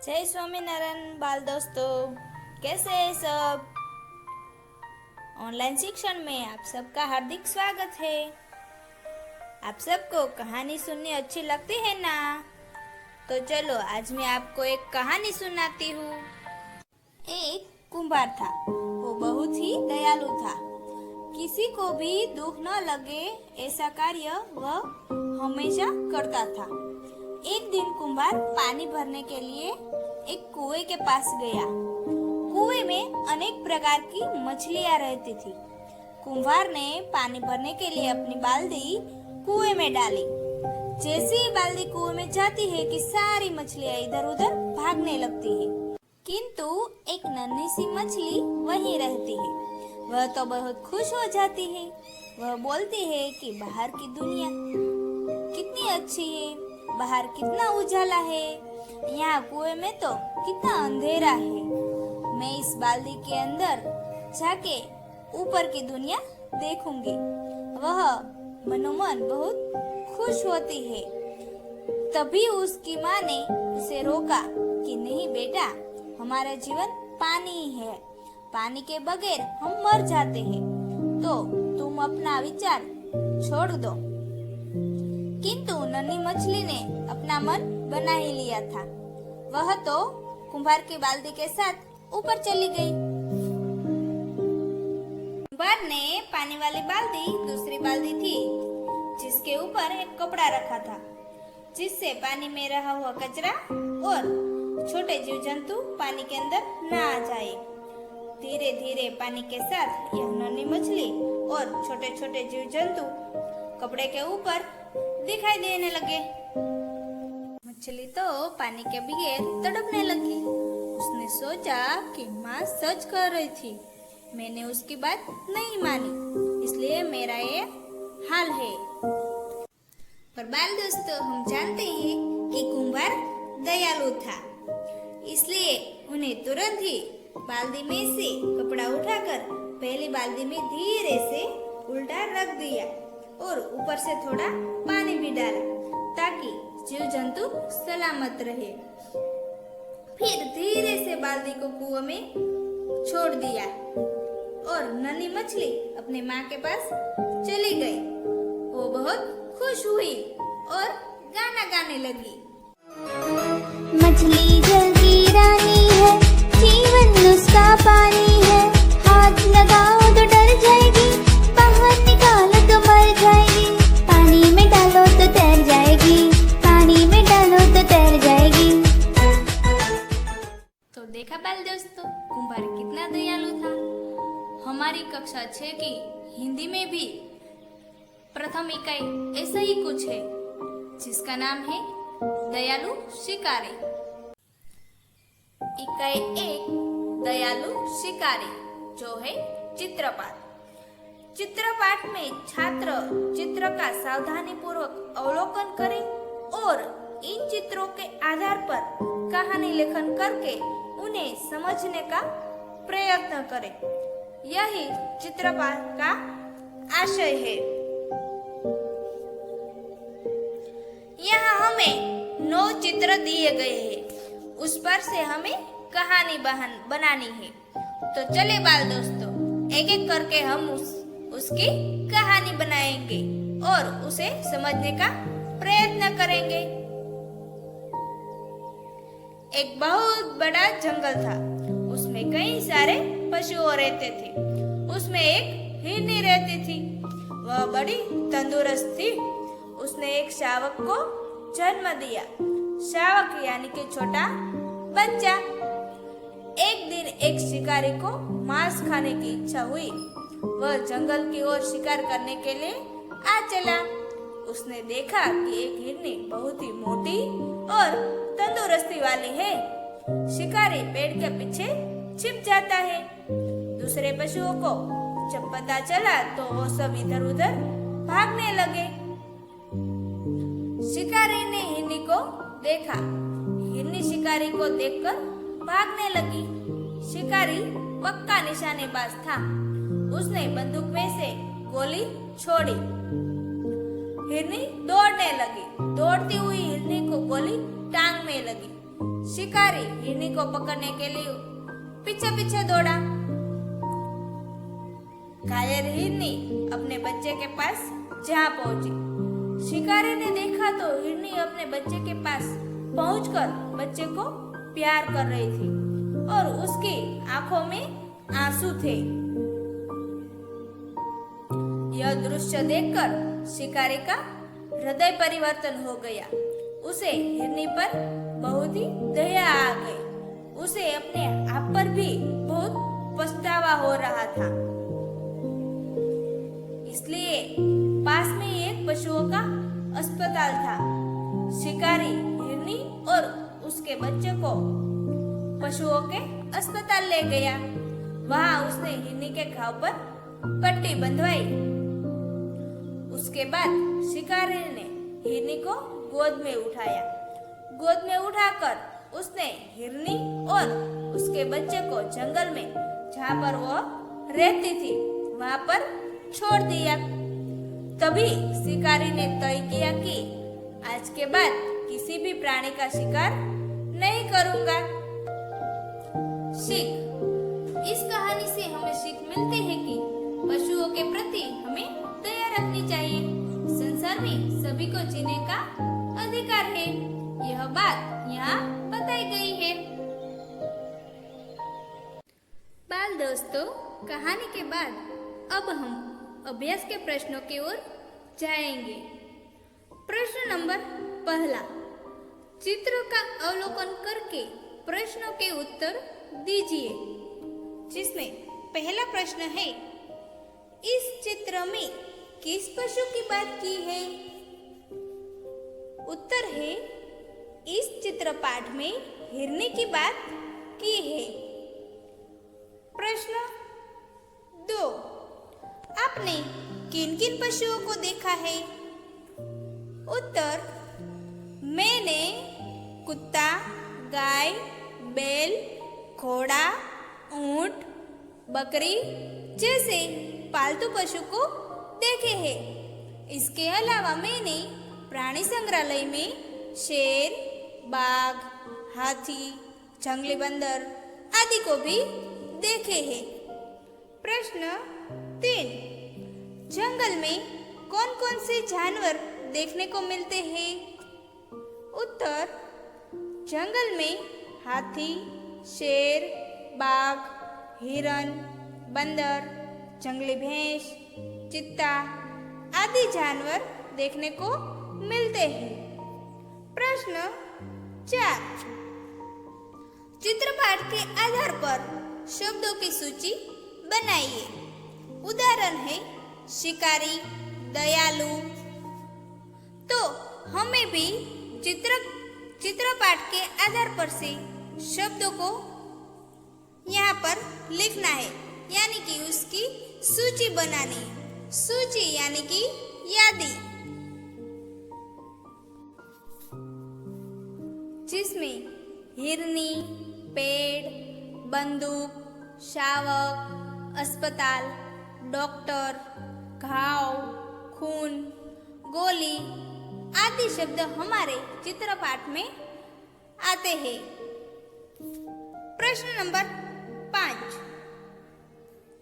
जय स्वामीनारायण बाल दोस्तों, कैसे हैं सब। ऑनलाइन शिक्षण में आप सबका हार्दिक स्वागत है। आप सबको कहानी सुननी अच्छी लगती है ना? तो चलो आज मैं आपको एक कहानी सुनाती हूँ। एक कुंभार था, वो बहुत ही दयालु था। किसी को भी दुख न लगे ऐसा कार्य वह हमेशा करता था। एक दिन कुंभार पानी भरने के लिए एक कुएं के पास गया। कुएं में अनेक प्रकार की मछलियां रहती थी। कुंभार ने पानी भरने के लिए अपनी बाल्टी कुएं में डाली। जैसे ही बाल्टी कुएं में जाती है कि सारी मछलियां इधर उधर भागने लगती है, किंतु एक नन्ही सी मछली वहीं रहती है। वह तो बहुत खुश हो जाती है। वह बोलती है कि बाहर की दुनिया कितनी अच्छी है, बाहर कितना उजाला है, यहाँ कुएं में तो कितना अंधेरा है। मैं इस बाल्टी के अंदर जाके ऊपर की दुनिया देखूंगी। वह मनोमन बहुत खुश होती है। तभी उसकी माँ ने उसे रोका कि नहीं बेटा, हमारा जीवन पानी ही है, पानी के बगैर हम मर जाते हैं, तो तुम अपना विचार छोड़ दो। किंतु नन्ही मछली ने अपना मन बना ही लिया था। वह तो कुंभार की बाल्टी के साथ ऊपर चली गई। कुंभार ने पानी वाली बाल्टी दूसरी बाल्टी थी, जिसके ऊपर एक कपड़ा रखा था, जिससे पानी में रहा हुआ कचरा और छोटे जीव जंतु पानी के अंदर न आ जाए। धीरे धीरे पानी के साथ यह नन्ही मछली और छोटे छोटे जीव जंतु कपड़े के ऊपर दिखाई देने लगे। मछली तो पानी के बगैर तड़पने लगी। उसने सोचा कि माँ सच कह रही थी, मैंने उसकी बात नहीं मानी, इसलिए मेरा ये हाल है। पर बाल दोस्तों, हम जानते हैं कि कुंभार दयालु था, इसलिए उन्हें तुरंत ही बाल्टी में से कपड़ा उठाकर पहली बाल्टी में धीरे से उल्टा रख दिया और ऊपर से थोड़ा पानी भी डाला, ताकि जीव जंतु सलामत रहे। फिर धीरे से बाल्टी को कुएं में छोड़ दिया और नन्ही मछली अपने माँ के पास चली गई। वो बहुत खुश हुई और गाना गाने लगी। मछली जल की रानी है, जीवन उसका पानी है। हाथ लगाओ तो डर जाएगी, बाहर निकालो तो मर जाएगी। पानी में डालो तो तैर जाएगी, पानी में डालो तो तैर जाएगी। तो देखा बाल दोस्तों, कुंभार कितना दयालु था। हमारी कक्षा 6 की हिंदी में भी प्रथम इकाई ऐसा ही कुछ है, जिसका नाम है दयालु शिकारी। इकाई 1 दयालु शिकारी, जो है चित्रपाठ। चित्रपाठ में छात्र चित्र का सावधानी पूर्वक अवलोकन करें और इन चित्रों के आधार पर कहानी लेखन करके उन्हें समझने का प्रयत्न करें। यही चित्रपाठ का आशय है। यहाँ हमें 9 चित्र दिए गए हैं, उस पर से हमें कहानी बनानी है। तो चले बाल दोस्तों, एक एक करके हम उसकी कहानी बनाएंगे और उसे समझने का प्रयत्न करेंगे। एक बहुत बड़ा जंगल था, उसमें कई सारे पशु रहते थे। उसमें एक हिरनी रहती थी, वह बड़ी तंदुरुस्त थी। उसने एक शावक को जन्म दिया। शावक यानी कि छोटा बच्चा। एक दिन एक शिकारी को मांस खाने की इच्छा हुई। वह जंगल की ओर शिकार करने के लिए आ चला। उसने देखा कि एक हिरनी बहुत ही मोटी और तंदुरुस्ती वाली है। शिकारी पेड़ के पीछे छिप जाता है। दूसरे पशुओं को जब पता चला तो वो सब इधर उधर भागने लगे। शिकारी ने हिरनी को देखा। हिरनी शिकारी को देखकर भागने लगी। शिकारी पक्का निशानेबाज था। उसने बंदूक में से गोली छोड़ी। हिरनी दौड़ने लगी। दौड़ती हुई हिरनी को गोली टांग में लगी। शिकारी हिरनी को पकड़ने के लिए पीछे पीछे दौड़ा। घायल हिरनी अपने बच्चे के पास जा पहुंची। शिकारी ने देखा तो हिरनी अपने बच्चे के पास पहुंचकर बच्चे को प्यार कर रही थी और उसकी आंखों में आंसू थे। यह दृश्य देखकर शिकारी का हृदय परिवर्तन हो गया। उसे हिरनी पर बहुत ही दया आ गई। उसे अपने आप पर भी बहुत पछतावा हो रहा था। इसलिए पास में ही एक पशुओं का अस्पताल था। शिकारी हिरनी और उसके बच्चे को पशुओं के अस्पताल ले गया। वहां उसने हिरनी के घाव पर पट्टी बंधवाई। उसके बाद शिकारी ने हिरनी को गोद में उठाया। गोद में उठाकर उसने हिरनी और उसके बच्चे को जंगल में जहाँ पर वो रहती थी वहां पर छोड़ दिया। तभी शिकारी ने तय किया कि आज के बाद किसी भी प्राणी का शिकार नहीं करूंगा। सीख, इस कहानी से हमें सीख मिलती है कि पशुओं के प्रति हमें दया रखनी चाहिए। संसार में सभी को जीने का अधिकार है। यह बात यहाँ बताई गई है। बाल दोस्तों, कहानी के बाद अब हम अभ्यास के प्रश्नों की ओर जाएंगे। प्रश्न नंबर पहला, चित्र का अवलोकन करके प्रश्नों के उत्तर दीजिए। जिसमें पहला प्रश्न है, इस चित्र में किस पशु की बात की है? उत्तर है, इस चित्रपाठ में हिरनी की बात की है। प्रश्न 2, आपने किन किन पशुओं को देखा है? उत्तर, मैंने कुत्ता, गाय, बैल, घोड़ा, ऊंट, बकरी जैसे पालतू पशु को देखे हैं। इसके अलावा मैंने प्राणी संग्रहालय में शेर, बाघ, हाथी, जंगली बंदर आदि को भी देखे हैं। प्रश्न 3, जंगल में कौन कौन से जानवर देखने को मिलते हैं? उत्तर, जंगल में हाथी, शेर, बाघ, हिरन, बंदर, जंगली भैंस, चीता आदि जानवर देखने को मिलते हैं। प्रश्न 4, चित्रपाठ के आधार पर शब्दों की सूची बनाइए। उदाहरण है शिकारी, दयालु। तो हमें भी चित्रपाठ के आधार पर से शब्दों को यहाँ पर लिखना है, यानी कि उसकी सूची बनानी है। सूची यानी कि यादी, जिसमें हिरनी, पेड़, बंदूक, शावक, अस्पताल, डॉक्टर, घाव, खून, गोली आदि शब्द हमारे चित्रपाठ में आते हैं। प्रश्न नंबर 5,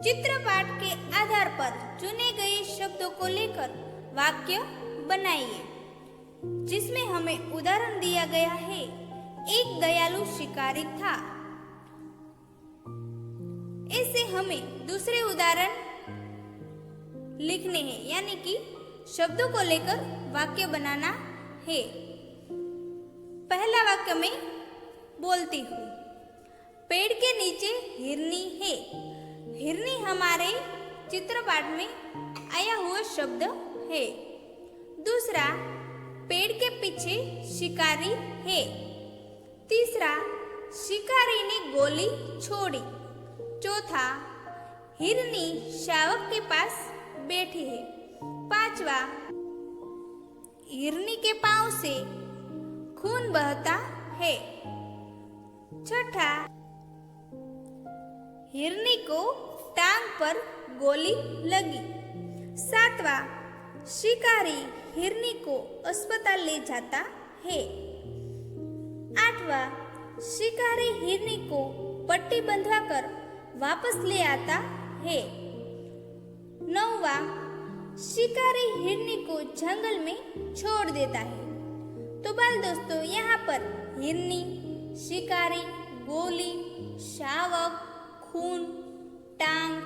चित्रपाठ के आधार पर चुने गए शब्दों को लेकर वाक्य बनाइए। जिसमें हमें उदाहरण दिया गया है, एक दयालु शिकारी था। ऐसे हमें दूसरे उदाहरण लिखने हैं, यानी कि शब्दों को लेकर वाक्य बनाना है। पहला वाक्य में बोलती हूँ, पेड़ के नीचे हिरनी है। हिरनी हमारे चित्रपाठ में आया हुआ शब्द है। दूसरा, पेड़ के पीछे शिकारी है। तीसरा, शिकारी ने गोली छोड़ी। चौथा, हिरनी शावक के पास बैठी है। पांचवा, हिरनी के पांव से खून बहता है। छठा, हिरनी को टांग पर गोली लगी। सातवां, शिकारी हिरनी को अस्पताल ले जाता है। आठवां, शिकारी हिरनी को पट्टी बंधवाकर वापस ले आता है। 9वां, शिकारी हिरनी को जंगल में छोड़ देता है। तो बाल दोस्तों, यहाँ पर हिरनी, शिकारी, गोली, शावक, खून, टांग,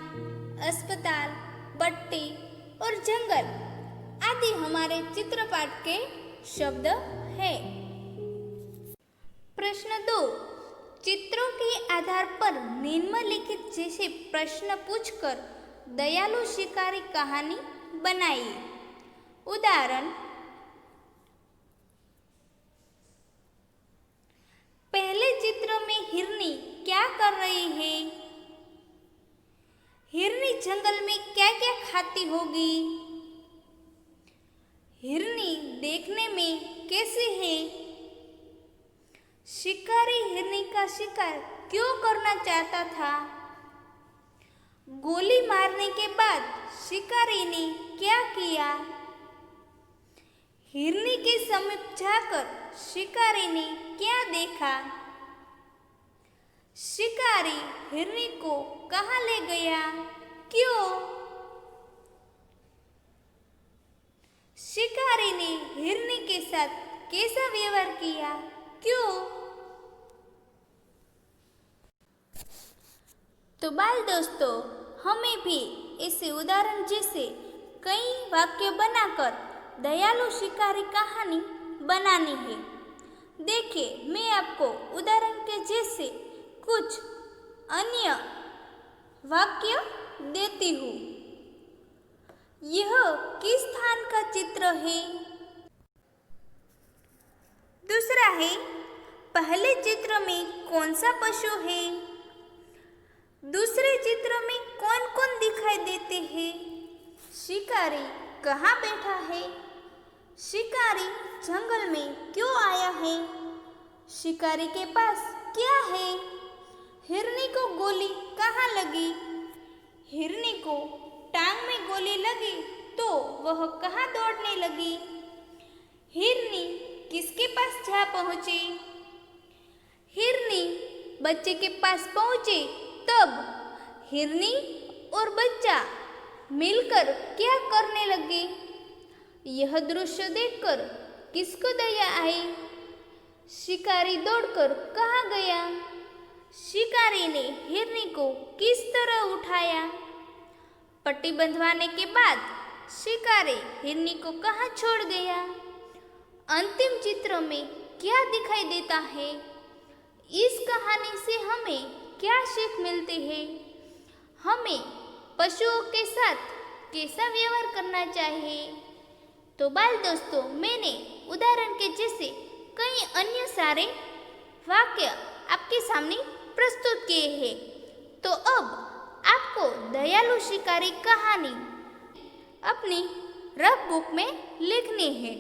अस्पताल, पट्टी और जंगल आदि हमारे चित्रपाठ के शब्द हैं। प्रश्न 2, चित्रों के आधार पर निम्नलिखित जैसे प्रश्न पूछकर दयालु शिकारी कहानी बनाइए। उदाहरण, पहले चित्र में हिरनी क्या कर रही है? हिरनी जंगल में क्या क्या खाती होगी? हिरनी देखने में कैसी है? शिकारी हिरनी का शिकार क्यों करना चाहता था? गोली मारने के बाद शिकारी ने क्या किया? हिरनी के समीप जाकर शिकारी ने क्या देखा? शिकारी हिरनी को कहाँ ले गया? क्यों? शिकारी ने हिरनी के साथ कैसा व्यवहार किया? क्यों? तो बाल दोस्तों, हमें भी ऐसे उदाहरण जैसे कई वाक्य बनाकर दयालु शिकारी कहानी बनानी है। देखिए, मैं आपको उदाहरण के जैसे कुछ अन्य वाक्य देती हूँ। यह किस स्थान का चित्र है? दूसरा है, पहले चित्र में कौन सा पशु है? दूसरे चित्र में कौन कौन दिखाई देते हैं? शिकारी कहाँ बैठा है? शिकारी जंगल में क्यों आया है? शिकारी के पास क्या है? हिरनी को गोली कहाँ लगी? हिरनी को टांग में गोली लगी तो वह कहाँ दौड़ने लगी? हिरनी किसके पास जा पहुंची? हिरनी बच्चे के पास पहुंची तब हिरनी और बच्चा मिलकर क्या करने लगे? यह दृश्य देखकर किसको दया आई? शिकारी दौड़कर कहाँ गया? शिकारी ने हिरनी को किस तरह उठाया? पट्टी बंधवाने के बाद शिकारी हिरनी को कहाँ छोड़ गया? अंतिम चित्र में क्या दिखाई देता है? इस कहानी से हमें क्या सीख मिलती है? हमें पशुओं के साथ कैसा व्यवहार करना चाहिए? तो बाल दोस्तों, मैंने उदाहरण के जैसे कई अन्य सारे वाक्य आपके सामने प्रस्तुत किए हैं। तो अब आपको दयालु शिकारी कहानी अपनी रफ बुक में लिखनी है।